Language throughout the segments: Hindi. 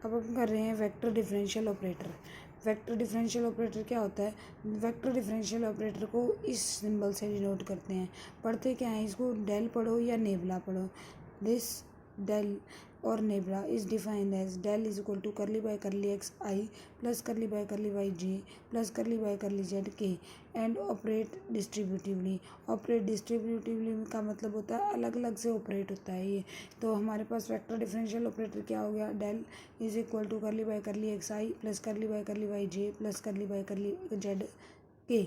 अब हम कर रहे हैं vector differential operator. Vector differential operator क्या होता है? वेक्टर डिफरेंशियल ऑपरेटर को इस सिंबल से डिनोट करते हैं। पढ़ते क्या है इसको? डेल पढ़ो या नेबला पढ़ो। दिस डेल और nabla is defined as del is equal to curly by curly x i plus curly by curly y j plus curly by curly z k and operate distributively. Operate distributively का मतलब होता है अलग अलग से ऑपरेट होता है ये। तो हमारे पास वेक्टर डिफरेंशियल ऑपरेटर क्या हो गया? Del is equal to curly by curly x i plus curly by curly y j plus curly by curly z k.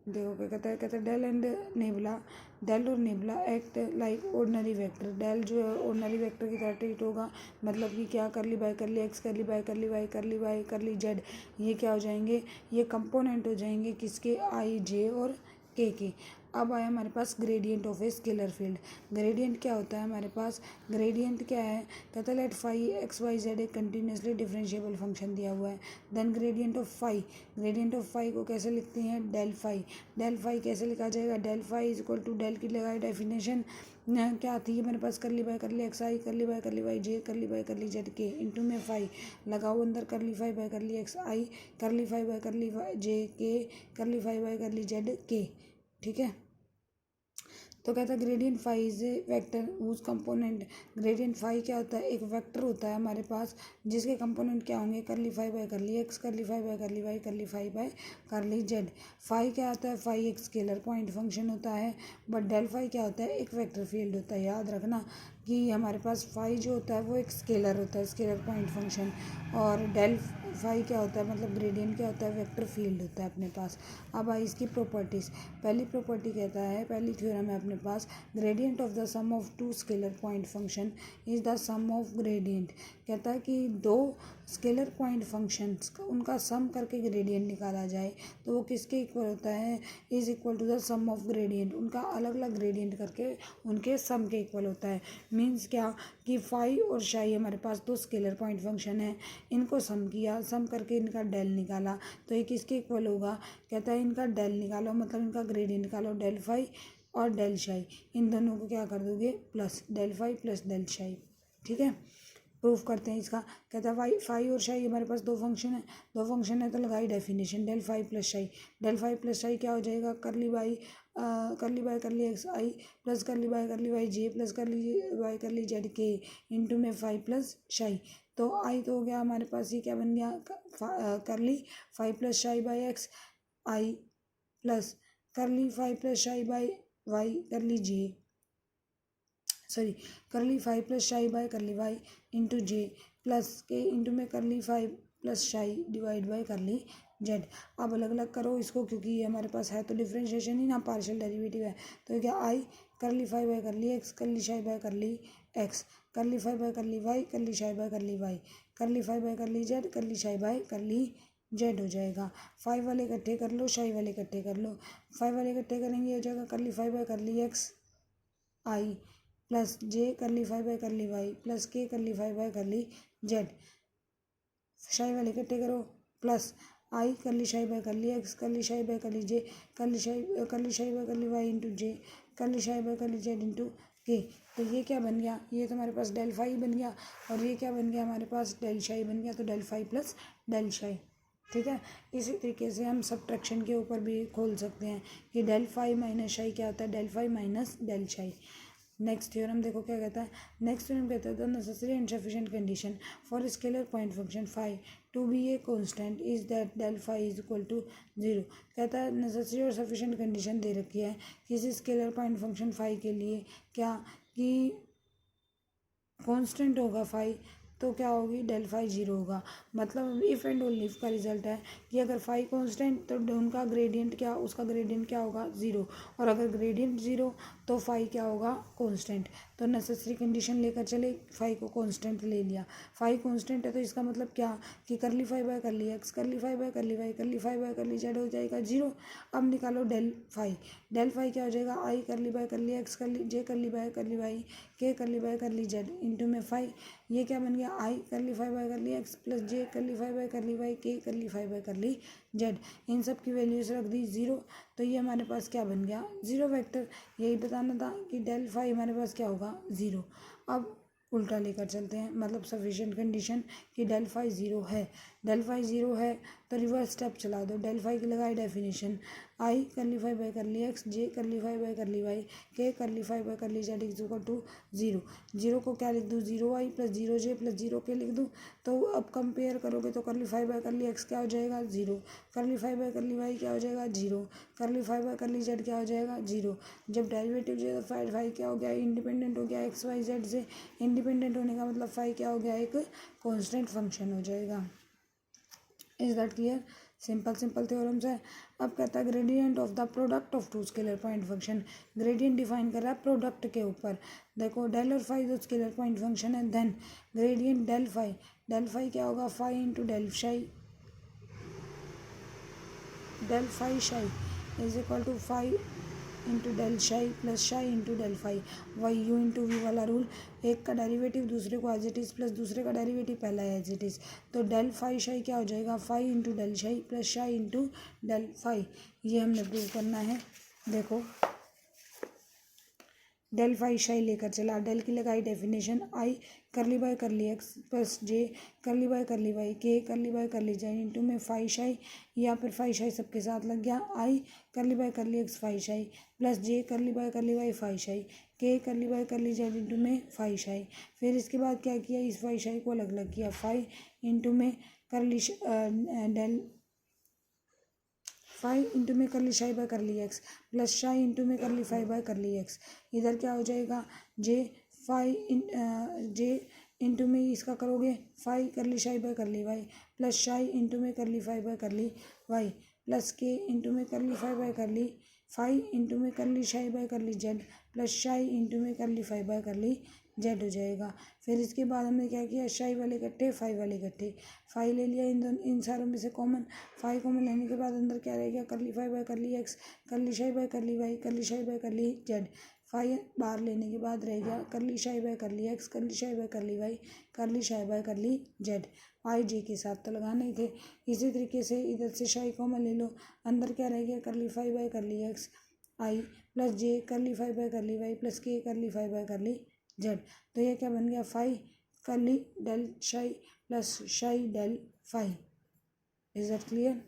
देखो क्या कहता है? कहता है डेल एंड नेबला, डेल और nabla act like ordinary vector. Del जो है ऑर्डिनरी वेक्टर की तरह ट्रीट होगा, मतलब कि क्या? करली बाय करली एक्स करली बाय करली वाई करली जेड, ये क्या हो जाएंगे? ये कंपोनेंट हो जाएंगे किसके? आई जे और के। अब आया हमारे पास gradient of a scalar field. Gradient क्या होता है हमारे पास? ग्रेडियंट क्या है? कहता है let phi x y z एक कंटिन्यूसली डिफरेंशिएबल फंक्शन दिया हुआ है। Then gradient of phi, gradient of phi को कैसे लिखते हैं? Del phi. डेल फाई कैसे लिखा जाएगा? Del phi is equal to del की लगाई डेफिनेशन क्या थी मेरे पास? करली by curly x I curly by curly y J curly by curly z k into में फाई लगाओ अंदर करली phi by curly x I curly phi by करली जे के curly phi by curly z के। ठीक है, तो कहता है gradient phi is a vector whose component. Gradient phi क्या होता है? एक वेक्टर होता है हमारे पास जिसके कंपोनेंट क्या होंगे? Curly phi by curly x curly phi by curly y curly phi by curly z. Phi क्या होता है? फाई एक स्केलर पॉइंट फंक्शन होता है, बट डेल फाई क्या होता है? एक वेक्टर फील्ड होता है। याद रखना कि हमारे पास फाई जो होता है वो एक स्केलर होता है, स्केलर पॉइंट फंक्शन, और डेल फाई क्या होता है? मतलब ग्रेडियंट क्या होता है? वेक्टर फील्ड होता है अपने पास। अब आई इसकी प्रॉपर्टीज़। पहली प्रॉपर्टी कहता है, पहली थ्योरम है अपने पास, gradient of the sum of two scalar point function is the sum of gradient. कहता है कि दो स्केलर पॉइंट फंक्शंस उनका सम करके ग्रेडियंट निकाला जाए तो वो किसके इक्वल होता है? Is equal to the sum of gradient. उनका अलग अलग ग्रेडियंट करके उनके सम के इक्वल होता है। मीन्स क्या कि फाई और शाई हमारे पास दो स्केलर पॉइंट फंक्शन है, इनको सम किया, सम करके इनका डेल निकाला तो ये किसके इक्वल होगा? कहता है इनका डेल निकालो, मतलब इनका ग्रेडियंट निकालो, डेल फाई और डेल शाई, इन दोनों को क्या कर दोगे? Plus del phi plus del psi. ठीक है, प्रूफ करते हैं इसका। कहता है वाई फाई और शाई हमारे पास दो फंक्शन है, दो फंक्शन है तो लगाई definition del phi plus psi. Del phi plus psi क्या हो जाएगा? Curly by curly x i plus curly by curly y j plus curly by curly z k into में फाई प्लस शाई। तो आई तो हो गया हमारे पास, ये क्या बन गया? Curly phi plus psi by x i plus curly phi plus psi by y curly j, sorry curly phi plus psi by curly y into j plus k into में curly phi plus psi divide by curly z. अब अलग अलग करो इसको, क्योंकि ये हमारे पास है तो डिफरेंशिएशन ही ना, पार्शियल डेरिवेटिव है। तो क्या? आई करली फाइव बाय करली एक्स करली शाई बाय करली एक्स करली फाइव बाय करली वाई करली शाई बाय करली वाई करली फाइव बाय करली जेड करली शाई बाय करली जेड हो जाएगा। फाइव वाले इकट्ठे कर लो, शाई वाले इकट्ठे कर लो। फाइव वाले इकट्ठे करेंगे हो जाएगा curly five by curly x i plus j curly five by curly y plus k curly five by curly Z. शाई वाले इकट्ठे करो, प्लस आई करली शाई बाय करली एक्स करली शाई बाय करली जे करली psi by curly y into जे करली psi by curly Z into के। तो ये क्या बन गया? ये तो हमारे पास डेल फाई बन गया, और ये क्या बन गया हमारे पास? डेल शाई बन गया। तो del phi plus del psi. ठीक है, इसी तरीके से हम सब्ट्रैक्शन के ऊपर भी खोल सकते हैं कि डेल फाई माइनस शाई क्या होता है? Del phi minus del psi. Next theorem देखो क्या कहता है। नेक्स्ट थ्योरम कहता है the necessary and sufficient condition for scalar point function phi to be a constant is that del phi is equal to zero. कहता है नेसेसरी और सफिशिएंट कंडीशन दे रखी है किसी स्केलर पॉइंट फंक्शन फाई के लिए, क्या कि कांस्टेंट होगा फाई, तो क्या होगी? डेल फाई जीरो होगा। मतलब इफ़ एंड ओनली इफ का रिजल्ट है कि अगर फाई कांस्टेंट तो उनका ग्रेडियंट क्या, उसका ग्रेडियंट क्या होगा? ज़ीरो। और अगर ग्रेडियंट ज़ीरो तो फाई क्या होगा? कांस्टेंट। तो नेसेसरी कंडीशन लेकर चले, फाई को कांस्टेंट ले लिया। फाई कांस्टेंट है तो इसका मतलब क्या कि करली phi by curly x curly phi by curly y curly phi by curly Z हो जाएगा जीरो। अब निकालो डेल फाई। डेल फाई क्या हो जाएगा? आई करली बाय करली एक्स करली जे curly by curly y k करली बाय करली जेड इंटू में फाई। ये क्या बन गया? I curly phi by curly x plus j curly phi by curly y k curly phi by curly z, इन सब की वैल्यूज रख दी 0, तो ये हमारे पास क्या बन गया 0 वेक्टर। यही बताना था कि डेल फाई हमारे पास क्या होगा 0। अब उल्टा लेकर चलते हैं, मतलब सफिशिएंट कंडीशन कि डेल फाई 0 है। डेल फाई 0 है तो रिवर्स स्टेप चला दो। डेल फाई की लगाई definition, i curly phi by curly x, j curly phi by curly y, k curly phi by curly z is equal to 0। 0 को क्या लिख दूँ 0 आई प्लस 0 जे प्लस 0 के लिख दूँ। तो अब कंपेयर करोगे तो करली फाई बाई करली एक्स क्या हो जाएगा 0, करली फाई बाई करली वाई क्या हो जाएगा 0, करली फाई बाई करली जेड क्या हो जाएगा 0। जब डेरिवेटिव जो है फाई फाई क्या हो गया इंडिपेंडेंट हो गया एक्स वाई जेड से। इंडिपेंडेंट होने का मतलब फाई क्या हो गया एक कांस्टेंट फंक्शन हो जाएगा। Is that clear? Simple simple theorems है। अब कहता है gradient of the product of two scalar point function. Gradient define कर रहा है प्रोडक्ट के ऊपर। देखो डेल और फाई दो स्केलर पॉइंट फंक्शन है, देन ग्रेडियंट डेल फाई क्या होगा phi into del phi psi is equal to phi into del psi plus psi into del phi. Y u into v वाला रूल, एक का डेरिवेटिव दूसरे को एज इट इज़ प्लस दूसरे का डेरिवेटिव पहला एज इट इज़। तो डेल फाई शाई क्या हो जाएगा phi into del psi plus psi into del phi. ये हमने प्रूव करना है। देखो डेल फाई शाई लेकर चला, डेल की लगाई definition, i curly by curly x plus j curly by curly y, k करली बाय करली जेड इंटू में फाई शाई, या फिर फाई शाई सबके साथ लग गया, i curly by curly x phi psi plus j curly by curly wi fi शाई, के करली बाय करली जेड इंटू में फाई शाई। फिर इसके बाद क्या किया इस फाई शाई को अलग अलग किया, फाई इंटू में करली डेल फाई इंटू में curly psi by curly x plus psi into में curly phi by curly x. इधर क्या हो जाएगा जे जे इंटू में इसका करोगे phi curly psi by curly y plus psi into में curly phi by curly y plus k into में curly phi by curly phi into में curly psi by curly Z plus psi into में curly phi by curly Z हो जाएगा। फिर इसके बाद हमने क्या किया शाई वाले इकट्ठे फाई वाले इकट्ठे, फाई ले लिया इन सारों में से कॉमन, फाई कॉमन लेने के बाद अंदर क्या रह गया curly phi by curly x, करली शाई बाय करली वाई, करली psi by curly z. Phi बाहर लेने के बाद रह गया करली शाई बाय करली एक्स, करली शाई बाय करली वाई, करली शाई बाय करली जेड। आई जे के साथ तो लगाने थे। इसी तरीके से इधर से शाई कॉमन ले लो, अंदर क्या रह गया curly phi by curly x i plus j curly phi by curly y plus k curly phi by curly Z. तो ये क्या बन गया फाई करली del psi plus psi del phi. Is that clear?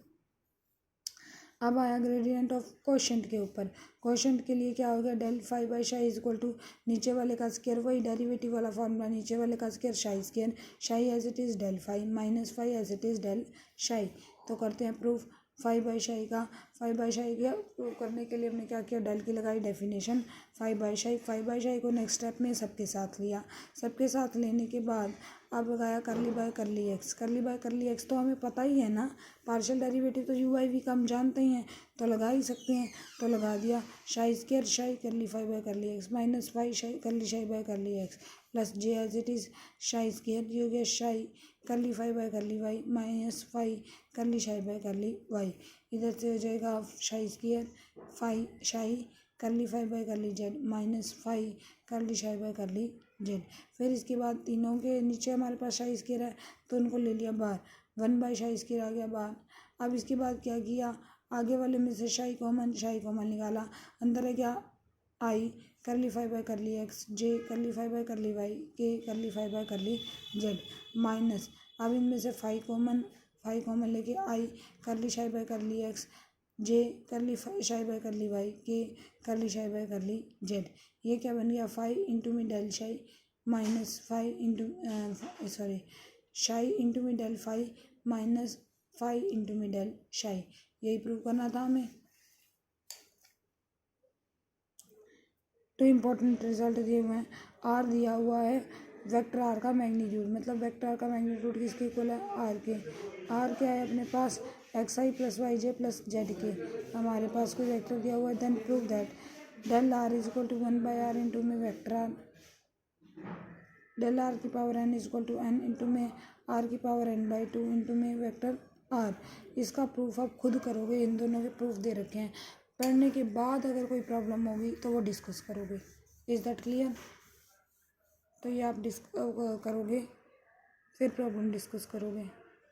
अब आया ग्रेडियंट ऑफ क्वोशंट के ऊपर। क्वोशंट के लिए क्या हो गया डेल फाई बाई शाई इज इक्वल टू नीचे वाले का स्क्वायर, वही डेरिवेटिव वाला फॉर्मूला, नीचे वाले का square psi square, psi as it is del phi minus phi as it is del psi. तो करते हैं प्रूफ फाई बाई शाई का। फाई बाई शाई का प्रूव करने के लिए हमने क्या किया डेल की लगाई डेफिनेशन, फाई बाई शाई को नेक्स्ट स्टेप में सबके साथ लिया। सबके साथ लेने के बाद अब लगाया करली बाय करली एक्स। करली बाय करली एक्स तो हमें पता ही है ना, पार्शियल डेरिवेटिव तो यू आई वी का हम जानते ही हैं, तो लगा ही सकते हैं। तो लगा दिया शाई square psi curly phi by curly x minus phi psi curly psi by curly x plus j as it is psi square, ये हो गया psi curly phi by curly y minus phi curly psi by curly Y. इधर से हो जाएगा शाई square phi psi curly phi by curly z minus phi curly psi by curly Z. फिर इसके बाद तीनों के नीचे हमारे पास शाई स्क्वायर है तो उनको ले लिया बाहर, 1 बाई शाई स्क्वायर आ गया बाहर। अब इसके बाद क्या किया आगे वाले में से शाई कॉमन निकाला, अंदर है क्या i curly phi by curly x, j curly phi by curly y, k curly phi by curly z minus, अब इनमें से फाई कॉमन लेके आई करली psi by curly x, j करली psi by curly y, k करली शाई बाय करली जेड। ये क्या बन गया फाई इंटू में del psi minus phi into psi into में del phi minus phi into में डेल शाई। यही प्रूव करना था हमें। तो इम्पोर्टेंट रिजल्ट दिए हुए हैं। आर दिया हुआ है वेक्टर आर का मैग्नीट्यूड, मतलब वेक्टर आर का मैग्नीट्यूड किसके इक्वल है आर के। आर क्या है अपने पास x i plus y j plus z k, हमारे पास कोई वेक्टर दिया हुआ है। Then prove that del r is equal to 1/r into में वेक्टर आर, डेल आर की power n is equal to n into में आर की पावर n/2 इंटू में वेक्टर आर। इसका प्रूफ आप खुद करोगे, इन दोनों के प्रूफ दे रखे हैं। पढ़ने के बाद अगर कोई प्रॉब्लम होगी तो वो डिस्कस करोगे। Is that clear? तो ये आप करोगे फिर प्रॉब्लम डिस्कस करोगे।